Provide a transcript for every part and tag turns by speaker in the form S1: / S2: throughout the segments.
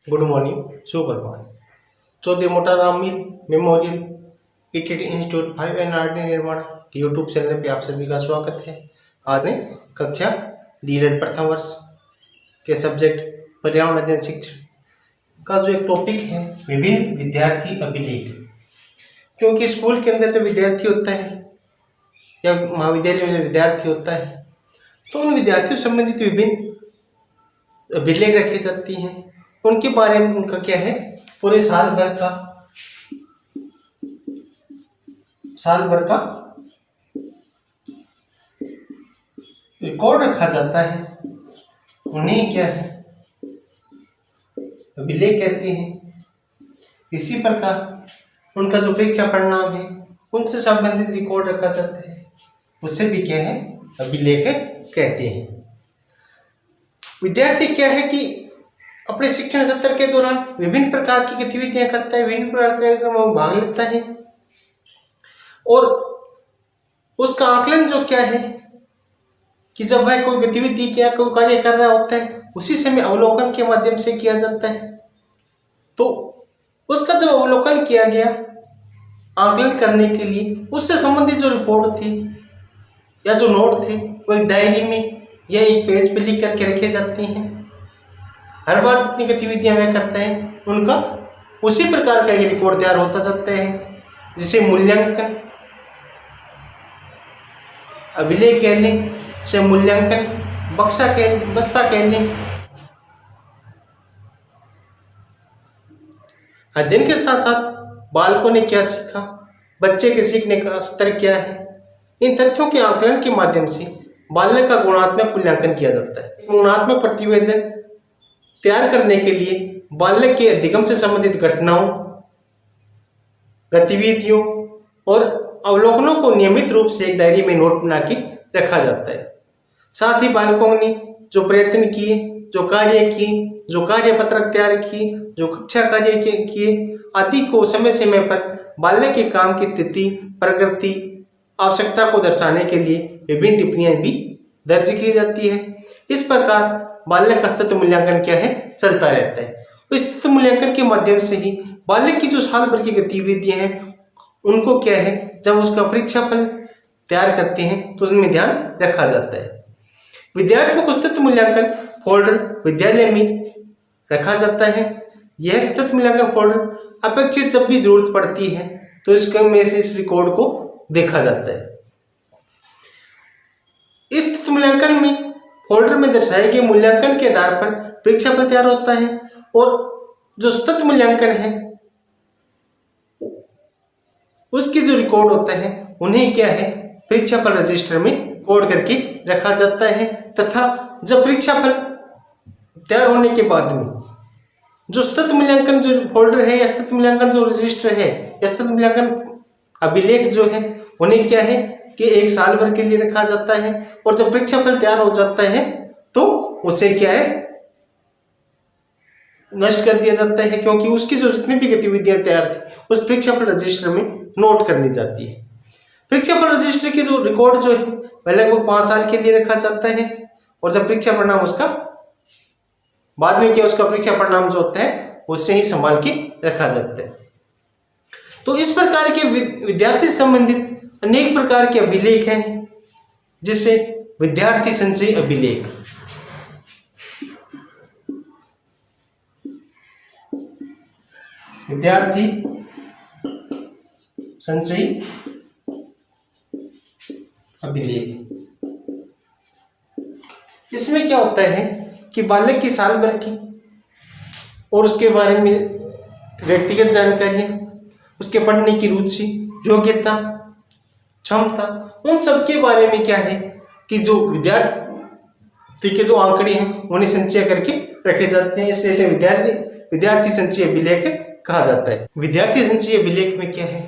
S1: Good morning, सुप्रभात। चौधरी मोटाराम मिल memorial ETT institute 5 निर्माण के यूट्यूब चैनल पे आप सभी का स्वागत है। आज ने कक्षा डीएलएड प्रथम वर्ष के सब्जेक्ट पर्यावरण अध्ययन शिक्षण का जो एक टॉपिक है विभिन्न विद्यार्थी अभिलेख। क्योंकि स्कूल के अंदर जो विद्यार्थी होता है या महाविद्यालय में जो विद्यार्थी होता है तो उन विद्यार्थियों से संबंधित विभिन्न अभिलेख रखी जाती हैं। उनके बारे में उनका क्या है, पूरे साल भर का रिकॉर्ड रखा जाता है। उन्हें क्या है, अभिलेख कहते हैं। इसी प्रकार उनका जो परीक्षा परिणाम है उनसे संबंधित रिकॉर्ड रखा जाता है, उसे भी क्या है, अभिलेख कहते हैं। विद्यार्थी क्या है कि अपने शिक्षण सत्र के दौरान विभिन्न प्रकार की गतिविधियां करता है, विभिन्न प्रकार के कार्यक्रमों में भाग लेता है और उसका आकलन जो क्या है कि जब वह कोई गतिविधि या कोई कार्य कर रहा होता है उसी समय अवलोकन के माध्यम से किया जाता है। तो उसका जब अवलोकन किया गया आकलन करने के लिए, उससे संबंधित जो रिपोर्ट थी या जो नोट थे वो एक डायरी में या एक पेज पे लिख करके रखे जाते हैं। हर बार जितनी गतिविधियां वह करता है उनका उसी प्रकार का एक रिकॉर्ड तैयार होता जाता है, जिसे मूल्यांकन अभिलेख कह लें, से मूल्यांकन बस्ता कह लें। अध्ययन के साथ साथ बालकों ने क्या सीखा, बच्चे के सीखने का स्तर क्या है, इन तथ्यों के आकलन के माध्यम से बालक का गुणात्मक मूल्यांकन किया जाता है। गुणात्मक प्रतिवेदन तैयार करने के लिए बालक के अधिगम से संबंधित घटनाओं, गतिविधियों और अवलोकनों को नियमित रूप से एक डायरी में नोट बना के रखा जाता है। साथ ही बालकों ने जो प्रयत्न किए, जो कार्य किए, जो कार्य पत्रक तैयार किए, जो कक्षा कार्य किए आदि को समय समय पर बालक के काम की स्थिति, प्रगति, आवश्यकता को दर्शाने के लिए विभिन्न टिप्पणियां भी दर्ज की जाती है। इस प्रकार बालक का सतत मूल्यांकन क्या है, चलता रहता है। इस सतत मूल्यांकन के माध्यम से ही बालक की जो साल भर की गतिविधियां हैं उनको क्या है, जब उसका परीक्षा फल तैयार करते हैं तो उसमें ध्यान रखा जाता है। विद्यार्थियों को सतत मूल्यांकन फोल्डर विद्यालय में रखा जाता है। यह सतत मूल्यांकन फोल्डर अपेक्षित जब भी जरूरत पड़ती है तो इसमें से इस रिकॉर्ड को देखा जाता है। इस सतत मूल्यांकन में फोल्डर में दर्शाए गए मूल्यांकन के आधार पर परीक्षा फल तैयार होता है और जो सतत मूल्यांकन है उसके जो रिकॉर्ड होता है उन्हें क्या है, परीक्षा फल रजिस्टर में कोड करके रखा जाता है। तथा जब परीक्षा फल तैयार होने के बाद में जो सतत मूल्यांकन जो फोल्डर है या सतत मूल्यांकन जो रजिस्टर है या सतत मूल्यांकन अभिलेख जो है उन्हें क्या है कि एक साल भर के लिए रखा जाता है और जब परीक्षा फल तैयार हो जाता है तो उसे क्या है, नष्ट कर दिया जाता है, क्योंकि उसकी जो जितनी भी गतिविधियां तैयार थी उस परीक्षा फल रजिस्टर में नोट कर ली जाती है। परीक्षा फल रजिस्टर के जो रिकॉर्ड जो है वह लगभग 5 साल के लिए रखा जाता है और जब परीक्षा परिणाम उसका बाद में क्या, उसका परीक्षा परिणाम जो होता है उससे ही संभाल के रखा जाता है। तो इस प्रकार के विद्यार्थी संबंधित अनेक प्रकार के अभिलेख हैं, जिसे विद्यार्थी संचय अभिलेख, विद्यार्थी संचय अभिलेख, इसमें क्या होता है कि बालक की साल भर की और उसके बारे में व्यक्तिगत जानकारियां, उसके पढ़ने की रुचि, योग्यता, क्षमता, उन सब के बारे में क्या है कि जो विद्यार्थी के जो आंकड़े हैं उन्हें संचय करके रखे जाते हैं। इसे विद्यार्थी संचय अभिलेख कहा जाता है। विद्यार्थी संचय अभिलेख में क्या है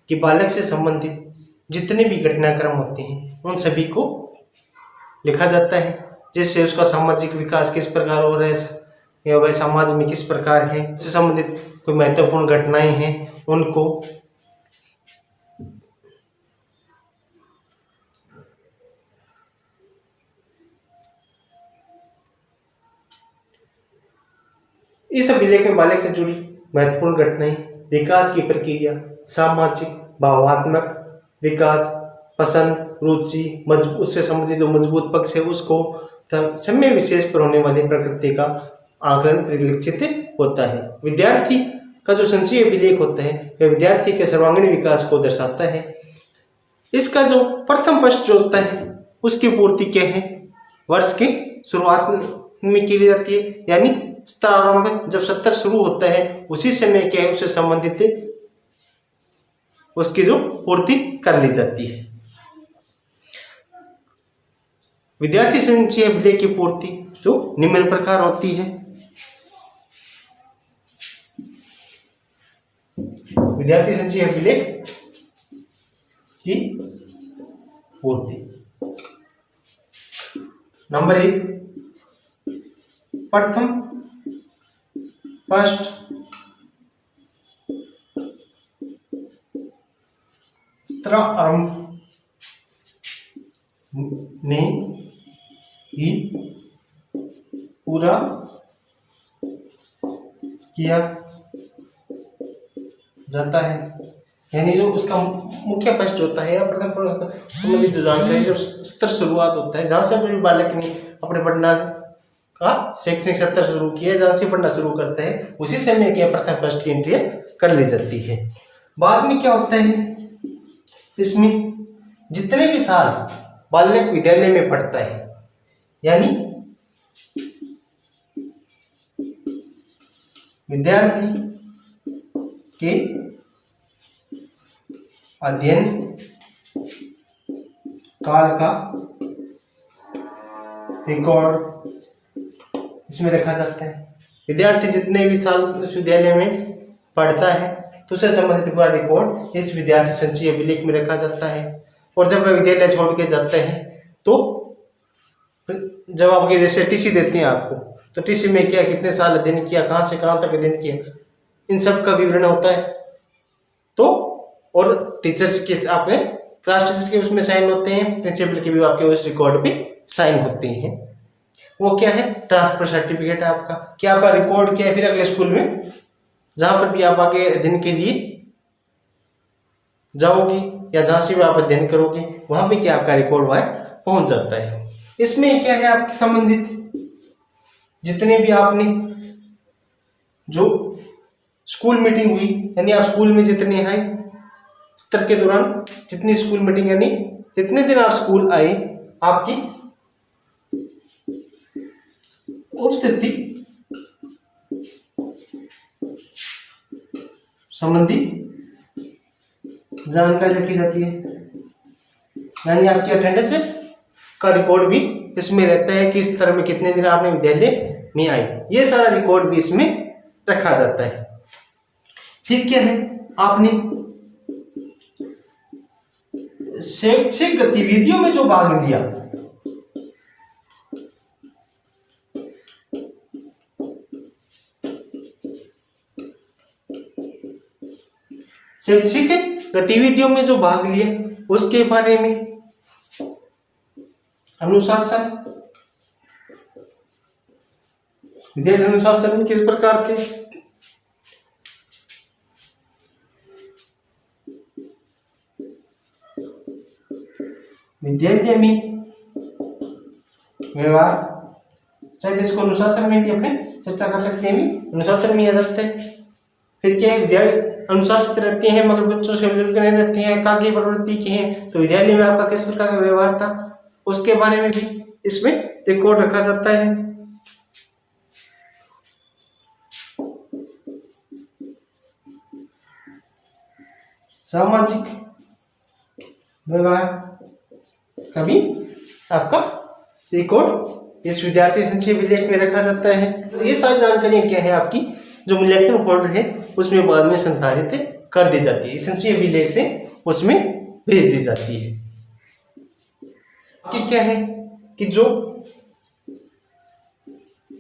S1: कि बालक से संबंधित जितने भी घटनाक्रम होते हैं उन सभी को लिखा जाता है, जिससे उसका सामाजिक विकास किस प्रकार हो रहा है या वह समाज में किस प्रकार है, उससे संबंधित कोई महत्वपूर्ण घटनाएं हैं उनको इस अभिलेख में बालक से जुड़ी महत्वपूर्ण घटनाएं, विकास की प्रक्रिया, सामाजिक भावनात्मक विकास, पसंद, रुचि, उससे संबंधित जो मजबूत पक्ष है उसको, समय विशेष पर होने वाली प्रकृति का आकलन परिलक्षित होता है। विद्यार्थी का जो संचयी अभिलेख होता है वह विद्यार्थी के सर्वांगीण विकास को दर्शाता है। इसका जो प्रथम पृष्ठ जो होता है उसकी पूर्ति क्या है, वर्ष की शुरुआत में की जाती है, यानी प्रारंभ जब सत्र शुरू होता है उसी समय क्या है उससे संबंधित उसकी जो पूर्ति कर ली जाती है। विद्यार्थी संचयी अभिलेख की पूर्ति जो निम्न प्रकार होती है। विद्यार्थी संचयी अभिलेख की पूर्ति, नंबर 1, प्रथम पृष्ठ आरंभ में ही पूरा किया जाता है, यानी जो उसका मुख्य पृष्ठ होता है या प्रथम पृष्ठ संबंधित जो जानकारी जब सत्र शुरुआत होता है, जहाँ से अपने बालक ने अपने पढ़ना का शैक्षणिक सत्र शुरू किया, जहाँ से पढ़ना शुरू करता है उसी समय क्या प्रथम पृष्ठ की एंट्री कर ली जाती है। बाद में क्या होता है, इसमें जितने भी साल बालक विद्यालय में पढ़ता है, यानी विद्यार्थी के अध्ययन काल का रिकॉर्ड इसमें रखा जाता है। विद्यार्थी जितने भी साल उस विद्यालय में पढ़ता है तो उससे संबंधित पूरा रिकॉर्ड इस विद्यार्थी संचयी अभिलेख में रखा जाता है। और जब वह विद्यालय छोड़ के जाते हैं तो जब आपके जैसे टीसी देते हैं आपको, तो टीसी में क्या कितने साल अध्ययन किया, कहाँ से कहाँ तक अध्ययन किया, इन सब का विवरण होता है। तो और टीचर्स के आपके क्लास टीचर के उसमें साइन होते हैं, प्रिंसिपल के भी आपके उस रिकॉर्ड पे साइन होते हैं। वो क्या है, ट्रांसफर सर्टिफिकेट है आपका, कि आपका रिकॉर्ड क्या है फिर अगले स्कूल में जहाँ पर भी आप आगे अध्ययन के लिए जाओगी या जहाँ से भी आप अध्ययन करोगे वहाँ पे क्या आपका रिकॉर्ड वह पहुँच जाता है। इसमें क्या है आपके संबंधित जितने भी आपने जो स्कूल मीटिंग हुई, यानी आप स्कूल में जितने आए सत्र के दौरान जितनी स्कूल मीटिंग, यानी जितने दिन आप स्कूल आए आपकी उपस्थिति संबंधी जानकारी रखी जाती है, यानी आपकी अटेंडेंस का रिकॉर्ड भी इसमें रहता है कि इस तरह में कितने दिन आपने विद्यालय में आए, ये सारा रिकॉर्ड भी इसमें रखा जाता है। फिर क्या है, आपने शैक्षिक गतिविधियों में जो भाग लिया, शैक्षिक गतिविधियों में जो भाग लिया उसके बारे में अनुशासन, विद्यालय अनुशासन किस प्रकार थे, विद्यालय में व्यवहार, शायद इसको अनुशासन में भी अपने चर्चा कर सकते हैं, भी अनुशासन में आ जाता है। फिर क्या है, विद्यालय अनुशासित रहते हैं मगर बच्चों से मिलकर नहीं रहते हैं, एकाकी प्रवृत्ति की हैं, तो विद्यालय में आपका किस प्रकार का व्यवहार था उसके बारे में भी इसमें रिकॉर्ड रखा जाता है। सामाजिक व्यवहार का भी आपका रिकॉर्ड इस विद्यार्थी संचयी अभिलेख में रखा जाता है। तो ये सारी जानकारियां क्या है आपकी जो मूल्यांकन फोल्डर है उसमें बाद में संधारित कर दी जाती है, संचयी अभिलेख से उसमें भेज दी जाती है। कि क्या है कि जो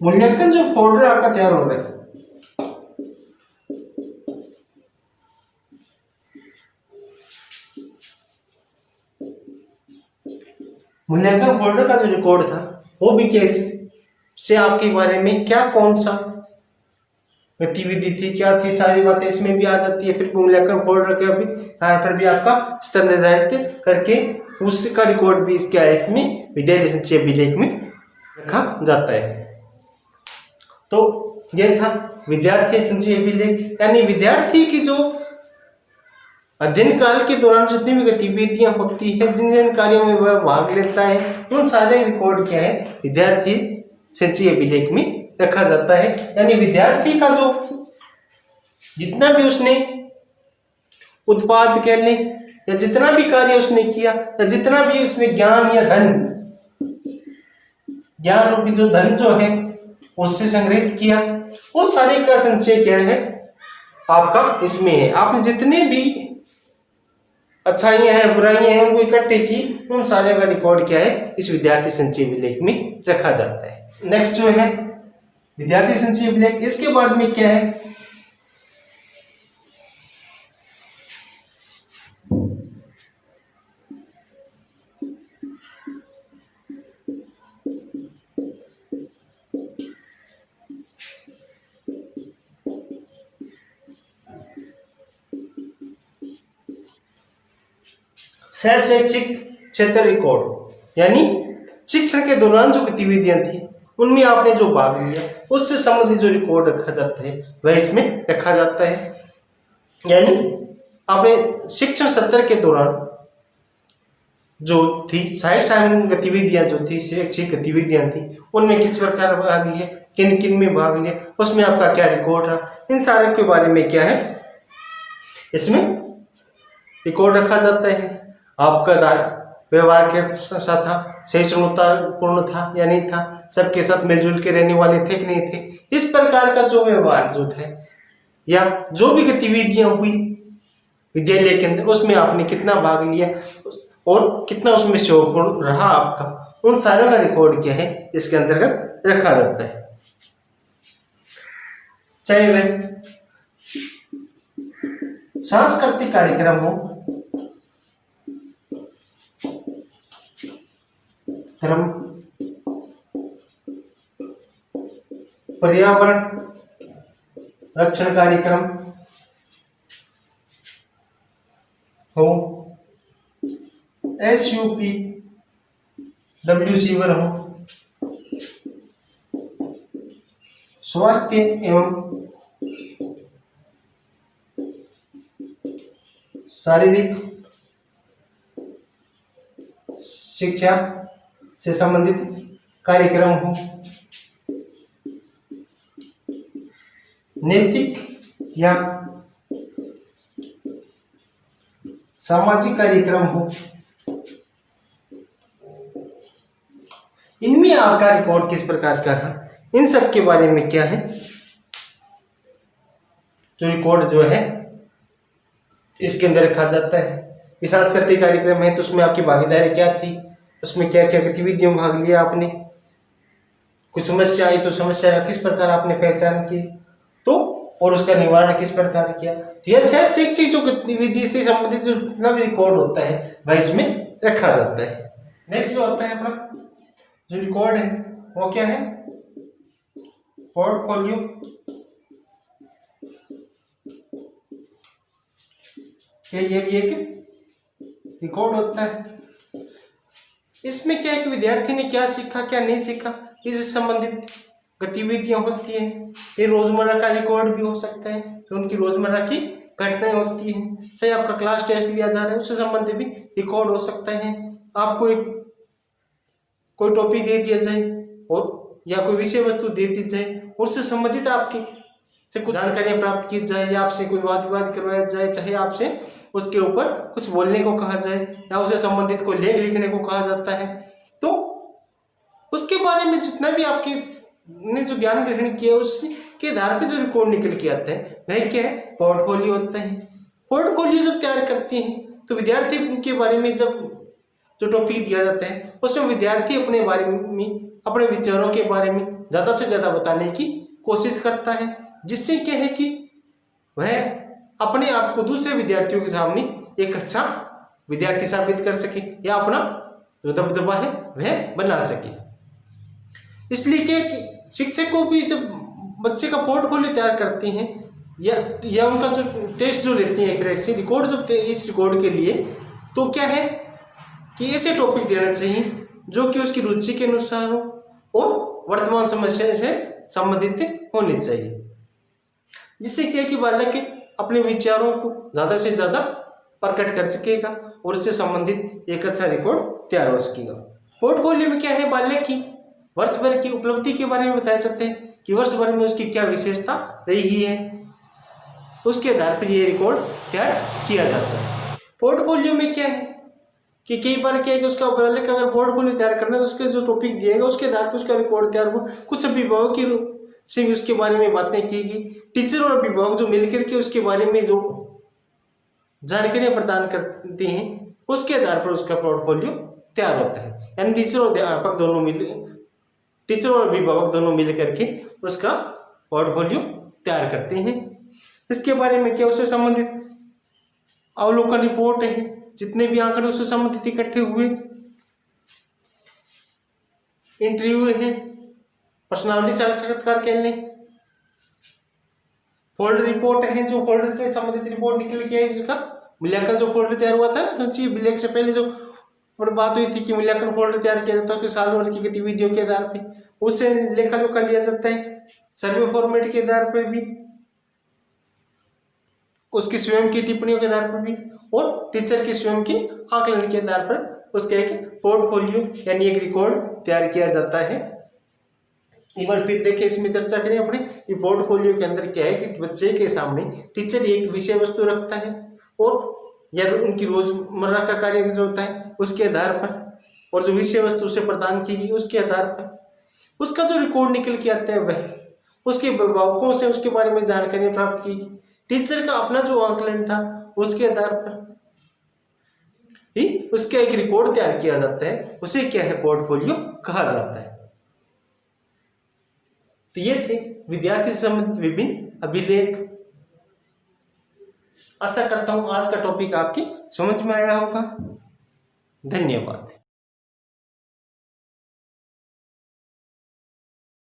S1: मूल्यांकन जो फोल्डर आपका तैयार हो रहा है, मूल्यांकन फोल्डर का जो रिकॉर्ड था वो भी कैसे से आपके बारे में क्या कौन सा गतिविधि थी, क्या थी, सारी बातें इसमें भी आ जाती है। फिर मूल्यांकन बोर्ड रखे अभी यहाँ पर भी आपका स्तर निर्धारित करके उसका रिकॉर्ड भी क्या है इसमें विद्यार्थी संचय अभिलेख में रखा जाता है। तो यह था विद्यार्थी संचय अभिलेख, यानी विद्यार्थी की जो अध्ययन काल के दौरान जितनी भी गतिविधियां होती है, जिन जिन कार्यों में वह भाग लेता है, उन सारे रिकॉर्ड क्या है विद्यार्थी संचय अभिलेख में रखा जाता है। यानी विद्यार्थी का जो जितना भी उसने उत्पाद कह लें या जितना भी कार्य उसने किया या जितना भी उसने ज्ञान या धन, ज्ञान रूपी जो धन जो है उससे संग्रहित किया, वो सारे का संचय क्या है आपका इसमें है। आपने जितने भी अच्छाइयां हैं, बुराइयां हैं, उनको इकट्ठे की, उन सारे का रिकॉर्ड क्या है इस विद्यार्थी संचय अभिलेख में रखा जाता है। नेक्स्ट जो है विद्यार्थी संचय अभिलेख, इसके बाद में क्या है शैक्षिक क्षेत्र रिकॉर्ड, यानी शिक्षण के दौरान जो गतिविधियां थी उनमें आपने जो भाग लिया उससे संबंधित जो रिकॉर्ड रखा जाता है वह इसमें रखा जाता है। यानी आपने शिक्षण सत्र के दौरान जो थी सहायक गतिविधियां जो थी, शैक्षिक गतिविधियां थी, उनमें किस प्रकार भाग लिया, किन किन में भाग लिया, उसमें आपका क्या रिकॉर्ड रहा, इन सारे के बारे में क्या है इसमें रिकॉर्ड रखा जाता है। आपका व्यवहार कैसा था, सहिष्णुतापूर्ण था या नहीं था, सबके साथ मिलजुल के रहने वाले थे कि नहीं थे, इस प्रकार का जो व्यवहार जो था या जो भी गतिविधियां हुई विद्यालय के अंदर उसमें आपने कितना भाग लिया और कितना उसमें सहयोगपूर्ण रहा आपका, उन सारों का रिकॉर्ड क्या है इसके अंतर्गत रखा जाता है। चाहे वह सांस्कृतिक कार्यक्रम हो, धर्म, पर्यावरण रक्षण कार्यक्रम हो, SUP WC हो, स्वास्थ्य एवं शारीरिक शिक्षा से संबंधित कार्यक्रम हो, नैतिक या सामाजिक कार्यक्रम हो, इनमें आपका रिकॉर्ड किस प्रकार का रहा, इन सब के बारे में क्या है जो रिकॉर्ड जो है इसके अंदर रखा जाता है। सांस्कृतिक कार्यक्रम है तो उसमें आपकी भागीदारी क्या थी, उसमें क्या क्या गतिविधियों में भाग लिया आपने, कुछ समस्या आई तो समस्या का किस प्रकार आपने पहचान की तो और उसका निवारण किस प्रकार किया। तो यह शैक्षिक जो गतिविधि से संबंधित जो जितना भी रिकॉर्ड होता है वह इसमें रखा जाता है। नेक्स्ट जो होता है अपना जो रिकॉर्ड है वो क्या है, पोर्टफोलियो। ये भी एक रिकॉर्ड होता है। इसमें क्या है कि विद्यार्थी ने क्या सीखा क्या नहीं सीखा, इससे संबंधित गतिविधियां होती है। ये रोजमर्रा का रिकॉर्ड भी हो सकता है, जो उनकी रोजमर्रा की घटनाएं होती हैं। चाहे आपका क्लास टेस्ट लिया जा रहा है उससे संबंधित भी रिकॉर्ड हो सकता है। आपको एक कोई टॉपिक दे दिया जाए और या कोई विषय वस्तु दे दी जाए, उससे संबंधित आपकी से कुछ जानकारियां प्राप्त की जाए या आपसे कोई वाद विवाद करवाया जाए, चाहे आपसे उसके ऊपर कुछ बोलने को कहा जाए या उससे संबंधित कोई लेख लिखने को कहा जाता है, तो उसके बारे में जितना भी आपके ने जो ज्ञान ग्रहण किया उसके आधार पे जो रिकॉर्ड निकल के आता है वह क्या है, पोर्टफोलियो होता है। पोर्टफोलियो जब तैयार करते हैं तो विद्यार्थी के बारे में जब जो टॉपिक दिया जाता है उसमें विद्यार्थी अपने बारे में, अपने विचारों के बारे में ज़्यादा से ज़्यादा बताने की कोशिश करता है, जिससे क्या है कि वह अपने आप को दूसरे विद्यार्थियों के सामने एक अच्छा विद्यार्थी साबित कर सके या अपना जो दबदबा है वह बना सके। इसलिए क्या कि शिक्षक को भी जब बच्चे का पोर्टफोलियो तैयार करते हैं या उनका जो टेस्ट जो लेते हैं, एक तरह से रिकॉर्ड जो इस रिकॉर्ड के लिए, तो क्या है कि ऐसे टॉपिक देना चाहिए जो कि उसकी रुचि के अनुसार हो और वर्तमान समस्या से संबंधित होनी चाहिए, जिससे क्या है कि बालक अपने विचारों को ज़्यादा से ज़्यादा प्रकट कर सकेगा और उससे संबंधित एक अच्छा रिकॉर्ड तैयार हो सकेगा। पोर्टफोलियो में क्या है, बालक की वर्ष भर की उपलब्धि के बारे में बताया जाता है कि वर्ष भर में उसकी क्या विशेषता रही है, उसके आधार पर यह रिकॉर्ड तैयार किया जाता है। पोर्टफोलियो में क्या है कि कई बार क्या है कि उसका बालक अगर पोर्टफोलियो तैयार करना है तो उसके जो टॉपिक दिएगा उसके आधार पर उसका रिकॉर्ड तैयार हो। कुछ अभिभावक की से भी उसके बारे में बातें की गई, टीचर और अभिभावक जो मिलकर के उसके बारे में जो जानकारियां प्रदान करते हैं उसके आधार पर उसका पोर्टफोलियो तैयार होता है। यानी टीचर और अभिभावक दोनों मिल करके उसका पोर्टफोलियो तैयार करते हैं। इसके बारे में क्या उससे संबंधित अवलोकन रिपोर्ट है, जितने भी आंकड़े उससे संबंधित इकट्ठे हुए, इंटरव्यू है, प्रश्नावली साक्षात्कार के लिए, फोल्डर रिपोर्ट है, जो फोल्डर से संबंधित रिपोर्ट निकल के आई, जिसका मूल्यांकन जो फोल्डर तैयार हुआ था ना, संचय विलेख से पहले जो बात हुई थी कि मूल्यांकन फोल्डर तैयार किया जाता है साल भर की गतिविधियों के आधार पे, उससे लेखा जोखा लिया जाता है। सर्वे फॉर्मेट के आधार पर भी, उसकी स्वयं की टिप्पणियों के आधार पर भी और टीचर की स्वयं की आकलन के आधार पर उसका एक पोर्टफोलियो यानी एक रिकॉर्ड तैयार किया जाता है। एक बार फिर देखिए, इसमें चर्चा करें अपने कि पोर्टफोलियो के अंदर क्या है कि बच्चे के सामने टीचर एक विषय वस्तु रखता है और या उनकी रोजमर्रा का कार्य जो होता है उसके आधार पर और जो विषय वस्तु उसे प्रदान की गई उसके आधार पर उसका जो रिकॉर्ड निकल के आता है वह उसके अभिभावकों से उसके बारे में जानकारी प्राप्त की गई, टीचर का अपना जो आकलन था उसके आधार पर ही उसका एक रिकॉर्ड तैयार किया जाता है, उसे क्या है पोर्टफोलियो कहा जाता है। तो ये थे विद्यार्थी से संबंधित विभिन्न अभिलेख। आशा करता हूं आज का टॉपिक आपकी समझ में आया होगा। धन्यवाद।